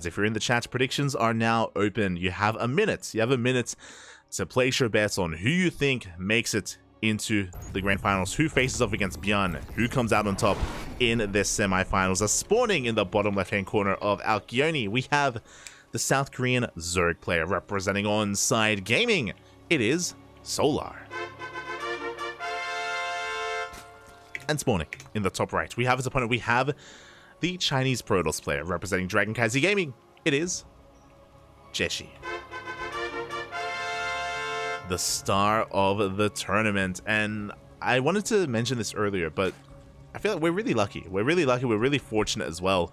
if you're in the chat, predictions are now open. You have a minute. You have a minute to place your bets on who you think makes it into the grand finals, who faces off against Bjorn, who comes out on top in this semifinals. Spawning in the bottom left-hand corner of Alkyone, we have the South Korean Zerg player representing Onside Gaming. It is Solar. And spawning in the top right, we have his opponent. We have the Chinese Protoss player representing DragonKy Gaming. It is JieShi, the star of the tournament. And I wanted to mention this earlier, but I feel like we're really lucky. We're really fortunate as well.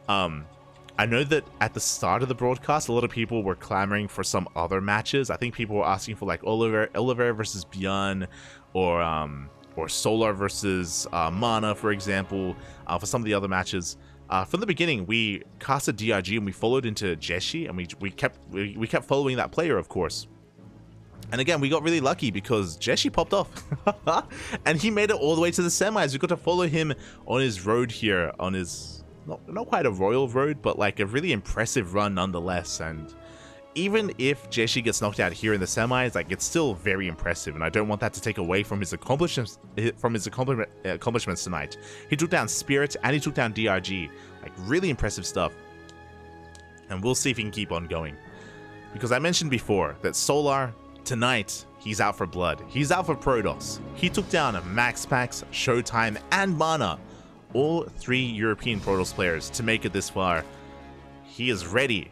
I know that at the start of the broadcast, a lot of people were clamoring for some other matches. I think people were asking for like Oliver versus Bjorn, or Solar versus Mana, for example, for some of the other matches. From the beginning, we casted DRG and we followed into JieShi, and we kept following that player, of course. And again, we got really lucky because JieShi popped off, and he made it all the way to the semis. We got to follow him on his road here, on his not quite a royal road, but like a really impressive run nonetheless. And even if JieShi gets knocked out here in the semis, like, it's still very impressive, and I don't want that to take away from his accomplishments tonight. He took down Spirit and he took down DRG, like, really impressive stuff. And we'll see if he can keep on going, because I mentioned before that Solar tonight, he's out for blood. He's out for Protoss. He took down MaxPax, Showtime, and Mana, all 3 European Protoss players, to make it this far. He is ready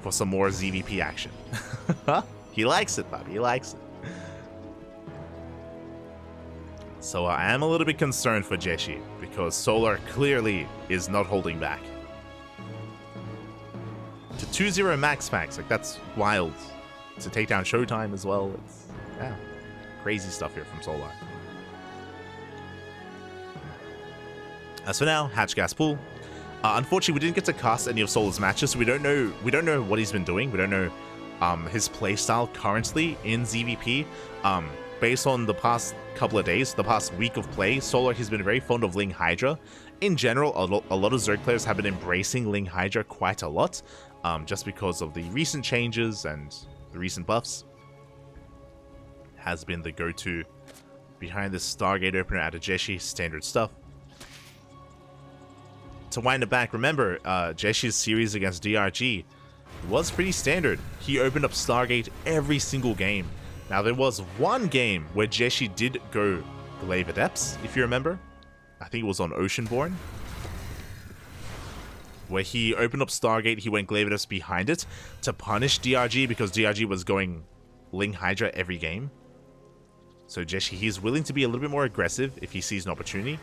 for some more ZvP action. He likes it, Bobby. He likes it. So I am a little bit concerned for JieShi, because Solar clearly is not holding back. To 2-0 MaxPax, like, that's wild. To take down Showtime as well. It's, yeah, crazy stuff here from Solar. As for now, Hatch Gas Pool. Unfortunately, we didn't get to cast any of Solar's matches, so we don't know what he's been doing. We don't know his playstyle currently in ZvP. Based on the past couple of days, the past week of play, Solar has been very fond of Ling Hydra. In general, a lot of Zerg players have been embracing Ling Hydra quite a lot, just because of the recent changes and the recent buffs. Has been the go-to behind this Stargate opener out of JieShi, standard stuff. To wind it back, remember, JieShi's series against DRG was pretty standard. He opened up Stargate every single game. Now, there was one game where JieShi did go Glaive Adepts, if you remember. I think it was on Oceanborn, where he opened up Stargate, he went Glaive Adepts behind it to punish DRG, because DRG was going Ling Hydra every game. So JieShi, he's willing to be a little bit more aggressive if he sees an opportunity.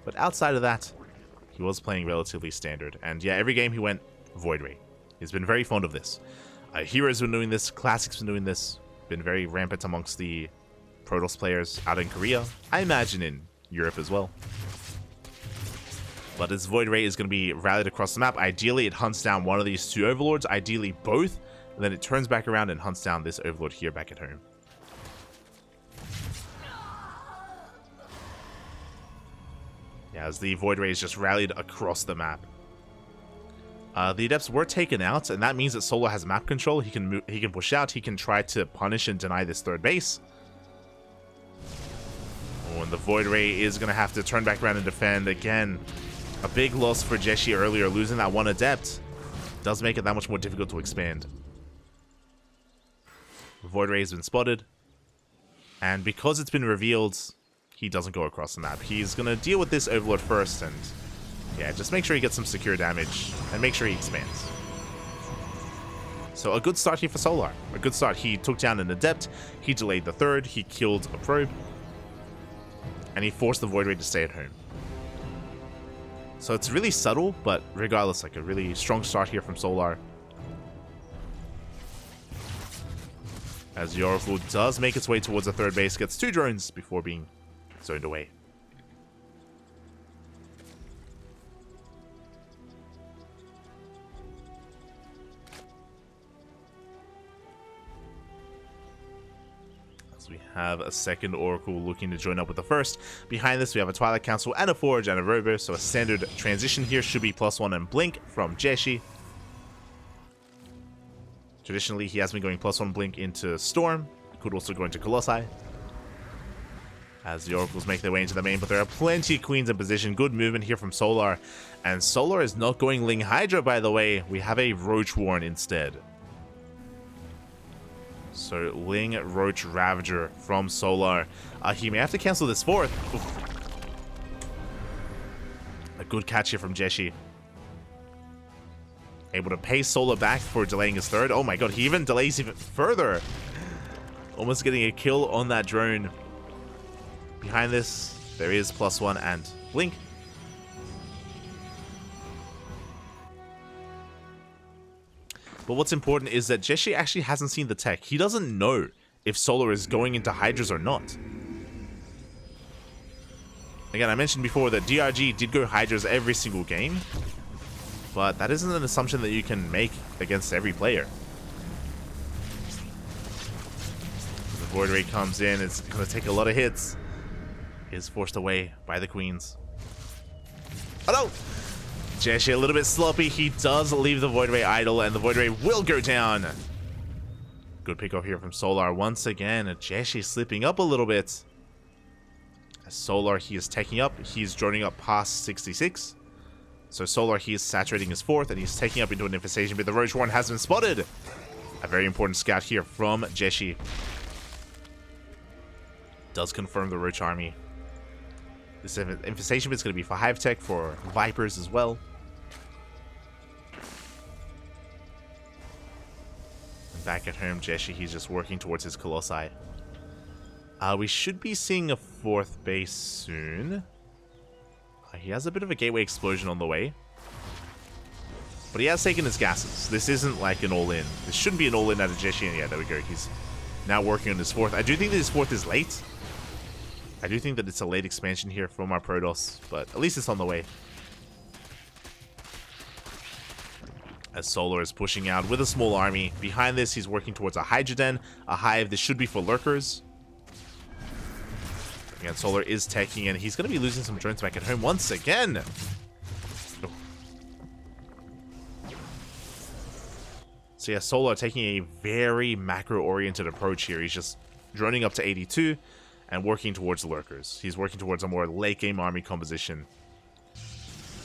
But outside of that, he was playing relatively standard. And yeah, every game he went Void Ray. He's been very fond of this. Hero's been doing this, Classic's been doing this, been very rampant amongst the Protoss players out in Korea. I imagine in Europe as well. But this Void Ray is going to be rallied across the map. Ideally, it hunts down one of these 2 Overlords, ideally both, and then it turns back around and hunts down this Overlord here back at home. Yeah, as the Void Ray is just rallied across the map. The Adepts were taken out, and that means that Solar has map control. He can push out, he can try to punish and deny this 3rd base. Oh, and the Void Ray is going to have to turn back around and defend again. A big loss for JieShi earlier, losing that 1 Adept. Does make it that much more difficult to expand. The Void Ray has been spotted. And because it's been revealed, he doesn't go across the map. He's going to deal with this Overlord first, and yeah, just make sure he gets some secure damage and make sure he expands. So a good start here for Solar. A good start. He took down an Adept, he delayed the 3rd, he killed a Probe, and he forced the Void Ray to stay at home. So it's really subtle, but regardless, like, a really strong start here from Solar. As the Oracle does make its way towards the 3rd base, gets 2 drones before being zoned away. We have a second Oracle looking to join up with the first. Behind this, we have a Twilight Council and a Forge and a Robo, so a standard transition here should be +1 and Blink from JieShi. Traditionally, he has been going +1 blink into Storm. Could also go into Colossi. As the Oracles make their way into the main, but there are plenty of Queens in position. Good movement here from Solar. And Solar is not going Ling Hydra, by the way. We have a Roach Warren instead. So, Ling Roach Ravager from Solar. He may have to cancel this fourth. Oof. A good catch here from JieShi. Able to pay Solar back for delaying his third. Oh my god, he even delays even further. Almost getting a kill on that drone. Behind this, there is +1 and Blink. But what's important is that JieShi actually hasn't seen the tech. He doesn't know if Solar is going into Hydras or not. Again, I mentioned before that DRG did go Hydras every single game. But that isn't an assumption that you can make against every player. The Void Ray comes in, it's going to take a lot of hits. Is forced away by the Queens. Oh no! JieShi a little bit sloppy. He does leave the Void Ray idle, and the Void Ray will go down. Good pick off here from Solar once again. JieShi slipping up a little bit. As Solar, he is taking up. He's droning up past 66. So Solar, he is saturating his fourth, and he's taking up into an infestation, but the Roach Warren has been spotted. A very important scout here from JieShi. Does confirm the Roach army. This infestation is going to be for Hive Tech, for Vipers as well. And back at home, JieShi, he's just working towards his Colossi. We should be seeing a fourth base soon. He has a bit of a gateway explosion on the way. But he has taken his gases. This isn't like an all-in. This shouldn't be an all-in out of JieShi. And yeah, there we go. He's now working on his fourth. I do think that his fourth is late. I do think that it's a late expansion here from our Protoss, but at least it's on the way. As Solar is pushing out with a small army. Behind this, he's working towards a Hydra Den, a Hive. This should be for Lurkers. Again, Solar is taking, and he's going to be losing some drones back at home once again. Oh. So yeah, Solar taking a very macro-oriented approach here. He's just droning up to 82. And working towards the Lurkers. He's working towards a more late-game army composition.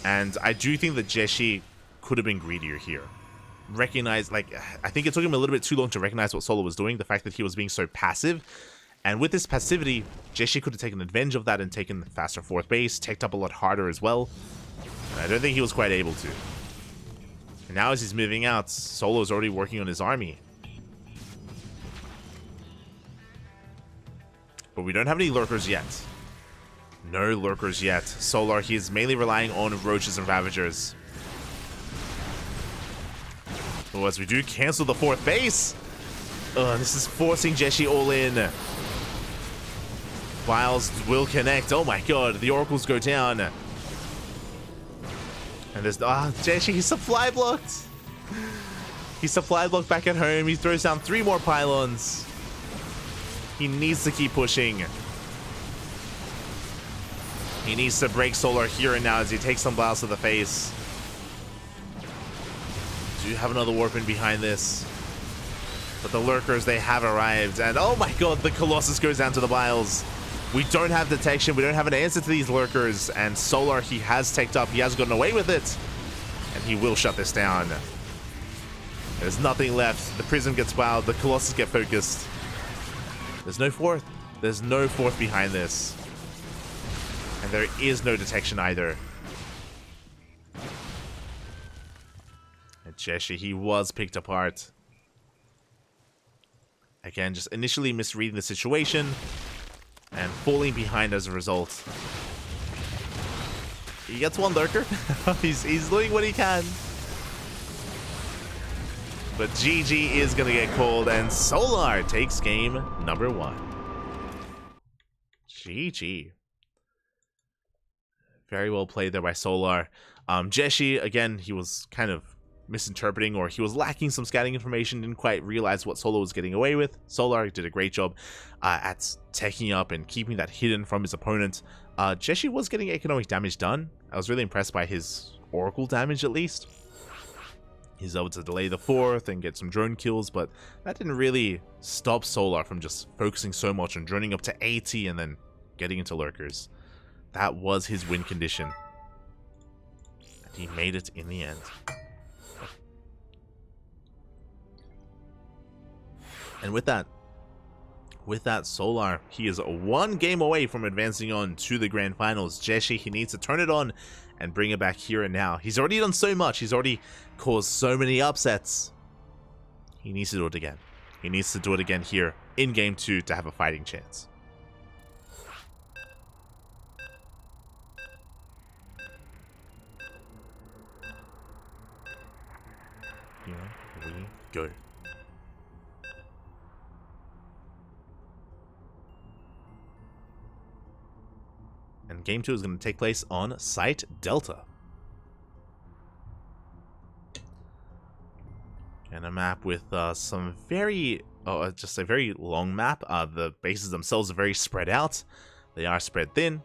And I do think that JieShi could have been greedier here. Recognize, like, I think it took him a little bit too long to recognize what Solar was doing. The fact that he was being so passive. And with this passivity, JieShi could have taken advantage of that and taken the faster fourth base. Teched up a lot harder as well. And I don't think he was quite able to. And now as he's moving out, Solar's already working on his army. But we don't have any Lurkers yet. No Lurkers yet. Solar, he is mainly relying on Roaches and Ravagers. Oh, as we do cancel the fourth base. This is forcing JieShi all in. Vials will connect. Oh my god, the Oracles go down. And there's... JieShi, he's supply blocked. He's supply blocked back at home. He throws down 3 more pylons. He needs to keep pushing. He needs to break Solar here and now as he takes some blasts to the face. Do you have another Warpin behind this? But the Lurkers, they have arrived. And oh my god, the Colossus goes down to the Vials. We don't have detection. We don't have an answer to these Lurkers. And Solar, he has teched up. He has gotten away with it. And he will shut this down. There's nothing left. The Prism gets wild. The Colossus get focused. There's no fourth. There's no fourth behind this. And there is no detection either. And JieShi, he was picked apart. Again, just initially misreading the situation. And falling behind as a result. He gets one Lurker. he's doing what he can. But GG is going to get called, and Solar takes game number 1. GG. Very well played there by Solar. JieShi, again, he was kind of misinterpreting, or he was lacking some scouting information, didn't quite realize what Solar was getting away with. Solar did a great job at taking up and keeping that hidden from his opponent. JieShi was getting economic damage done. I was really impressed by his Oracle damage, at least. He's able to delay the 4th and get some drone kills, but that didn't really stop Solar from just focusing so much on droning up to 80 and then getting into lurkers. That was his win condition. And he made it in the end. And with that Solar, he is 1 game away from advancing on to the grand finals. JieShi, he needs to turn it on and bring it back here and now. He's already done so much. He's already caused so many upsets. He needs to do it again. He needs to do it again here in game 2 to have a fighting chance. Here we go. And game 2 is going to take place on Site Delta. And a map with some very, just a very long map. The bases themselves are very spread out. They are spread thin.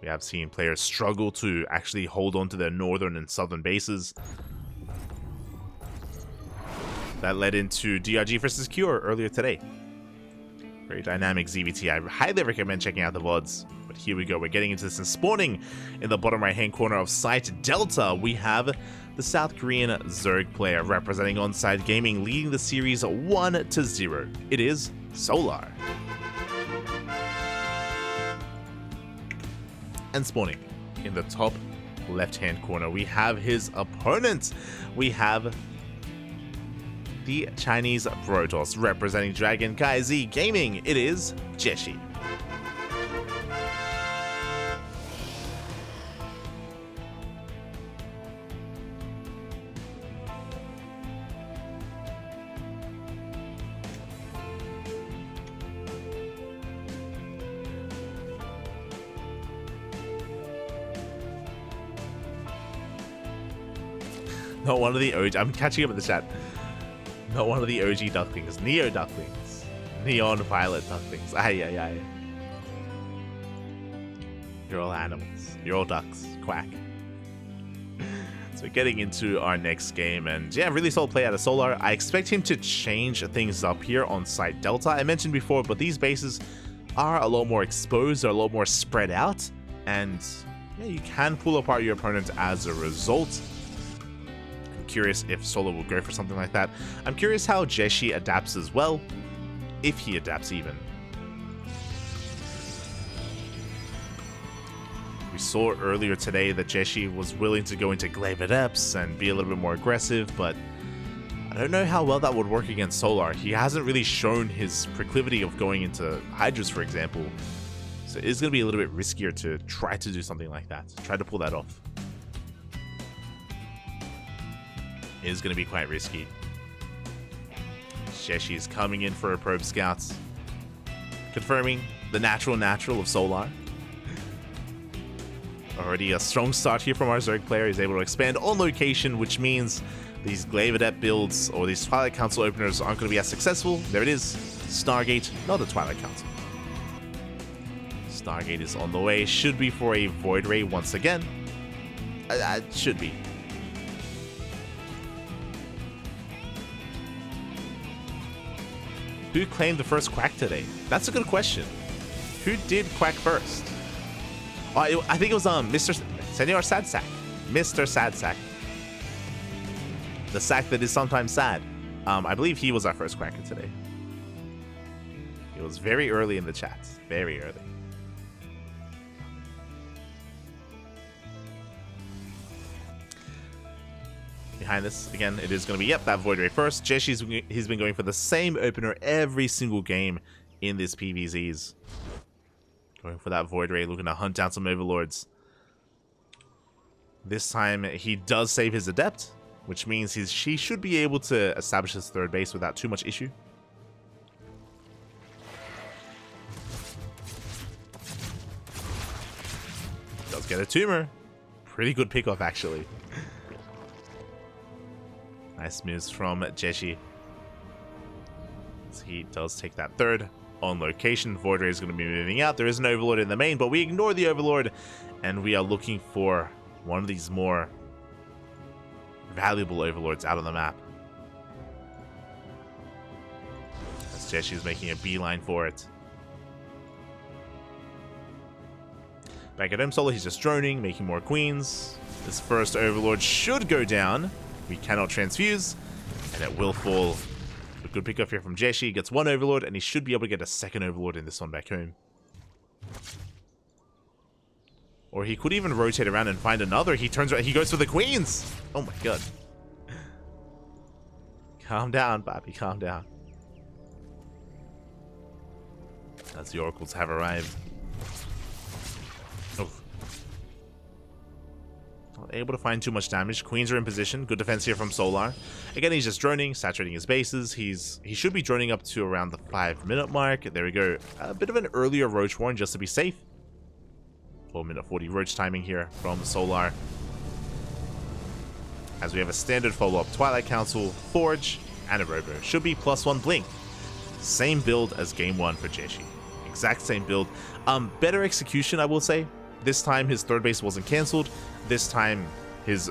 We have seen players struggle to actually hold on to their northern and southern bases. That led into DRG versus Cure earlier today. Very dynamic ZvT. I highly recommend checking out the VODs. But here we go. We're getting into this and spawning in the bottom right-hand corner of Site Delta. We have the South Korean Zerg player representing Onside Gaming, leading the series 1-0. It is Solar. And spawning in the top left-hand corner, we have his opponent. We have the Chinese Protoss representing KungFu Gaming. It is JieShi. Not one of the OG. I'm catching up in the chat. Not one of the OG Ducklings. Neo Ducklings. Neon Violet Ducklings. Ay, ay, ay. You're all animals. You're all ducks. Quack. So getting into our next game. And yeah, really solid play out of Solar. I expect him to change things up here on Site Delta. I mentioned before, but these bases are a lot more exposed. They're a lot more spread out. And yeah, you can pull apart your opponent as a result. Curious if Solar will go for something like that. I'm curious how JieShi adapts as well, if he adapts even. We saw earlier today that JieShi was willing to go into Glaive Adepts and be a little bit more aggressive, but I don't know how well that would work against Solar. He hasn't really shown his proclivity of going into Hydras, for example, so it's going to be a little bit riskier to try to do something like that, try to pull that off. Is going to be quite risky. JieShi is coming in for a probe scouts, confirming the natural of Solar. Already a strong start here from our Zerg player. He's able to expand on location, which means these Glaive Adept builds or these Twilight Council openers aren't going to be as successful. There it is. Stargate, not a Twilight Council. Stargate is on the way. Should be for a Void Ray once again. Should be. Who claimed the first quack today? That's a good question. Who did quack first? Oh, I think it was Mr. Senor Sad Sack. Mr. Sad Sack. The sack that is sometimes sad. I believe he was our first quacker today. It was very early in the chat. Very early. Behind this, again, it is going to be, that Void Ray first. He's been going for the same opener every single game in this PvZs. Going for that Void Ray, looking to hunt down some Overlords. This time, he does save his Adept, which means he should be able to establish his third base without too much issue. Does get a tumor. Pretty good pickoff, actually. Nice moves from JieShi. So he does take that third on location. Void Ray is going to be moving out. There is an Overlord in the main, but we ignore the Overlord, and we are looking for one of these more valuable overlords out on the map. As JieShi's making a beeline for it. Back at home solo, he's just droning, making more queens. This first overlord should go down. We cannot transfuse, and it will fall. A good pickup here from JieShi. Gets one overlord, and he should be able to get a second overlord in this one back home. Or he could even rotate around and find another. He turns around, he goes for the queens. Oh my god. Calm down, Bobby, calm down. As the oracles have arrived. Oh. Not able to find too much damage. Queens are in position. Good defense here from Solar. Again, he's just droning, saturating his bases. He should be droning up to around the 5-minute mark. There we go. A bit of an earlier Roach Warren just to be safe. 4-minute 40 Roach timing here from Solar. As we have a standard follow-up Twilight Council, Forge, and a Robo. Should be +1 Blink. Same build as game 1 for JieShi. Exact same build. Better execution, I will say. This time his third base wasn't cancelled. This time his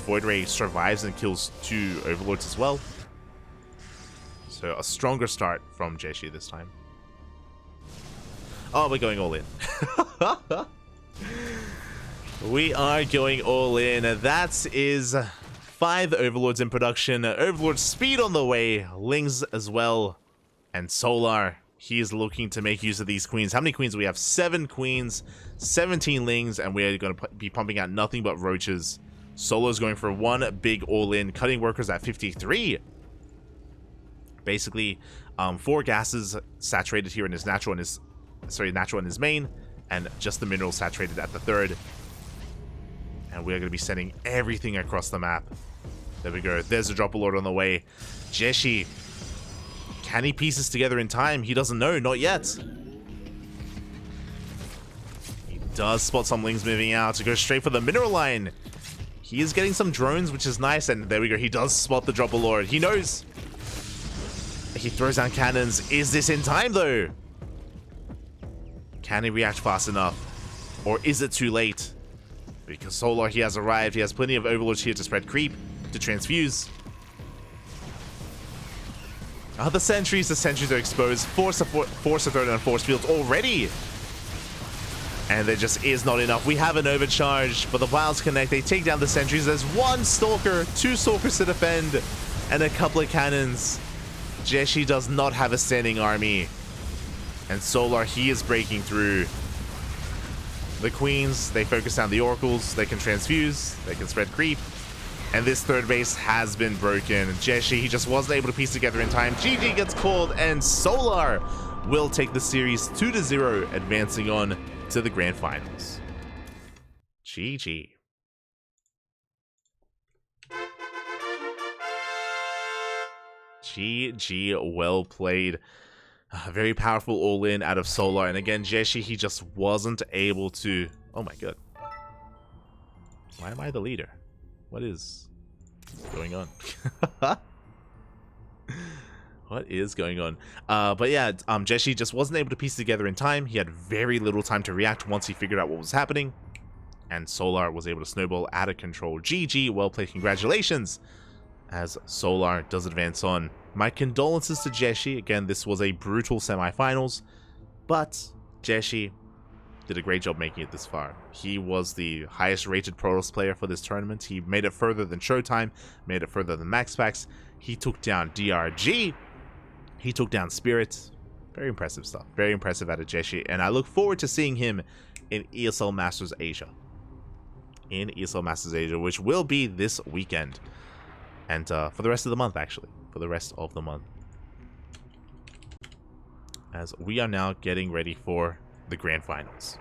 Void Ray survives and kills 2 Overlords as well. So a stronger start from JieShi this time. Oh, we're going all in. We are going all in. That is 5 Overlords in production. Overlord speed on the way. Lings as well. And Solar. He is looking to make use of these queens. How many queens do we have? 7 queens, 17 lings, and we are going to be pumping out nothing but roaches. Solo's going for one big all-in, cutting workers at 53. Basically, 4 gases saturated here in his natural and his natural and his main, and just the mineral saturated at the 3rd. And we are going to be sending everything across the map. There we go. There's a Dropper Lord on the way. JieShi. Can he piece this together in time? He doesn't know. Not yet. He does spot some lings moving out to go straight for the mineral line. He is getting some drones, which is nice. And there we go. He does spot the Dropper Lord. He knows. He throws down cannons. Is this in time, though? Can he react fast enough? Or is it too late? Because Solar, he has arrived. He has plenty of Overlords here to spread creep, to transfuse. The sentries are exposed. Force to throw down force fields already. And there just is not enough. We have an overcharge, but the Wilds connect. They take down the sentries. There's 1 Stalker, 2 Stalkers to defend, and a couple of cannons. JieShi does not have a standing army. And Solar, he is breaking through. The Queens, they focus down the Oracles. They can transfuse. They can spread creep. And this 3rd base has been broken. JieShi, he just wasn't able to piece together in time. GG gets called, and Solar will take the series 2-0, advancing on to the grand finals. GG. GG, well played. Very powerful all-in out of Solar. And again, JieShi, he just wasn't able to... Oh my god. Why am I the leader? What is going on? What is going on? But yeah, JieShi just wasn't able to piece together in time. He had very little time to react once he figured out what was happening. And Solar was able to snowball out of control. GG, well played, congratulations. As Solar does advance on. My condolences to JieShi. Again, this was a brutal semifinals. But JieShi did a great job making it this far. He was the highest rated Protoss player for this tournament. He made it further than Showtime, made it further than MaxPax. He took down DRG. He took down Spirit. Very impressive stuff. Very impressive out of JieShi. And I look forward to seeing him in ESL Masters Asia. In ESL Masters Asia, which will be this weekend. And for the rest of the month, actually. For the rest of the month. As we are now getting ready for the grand finals.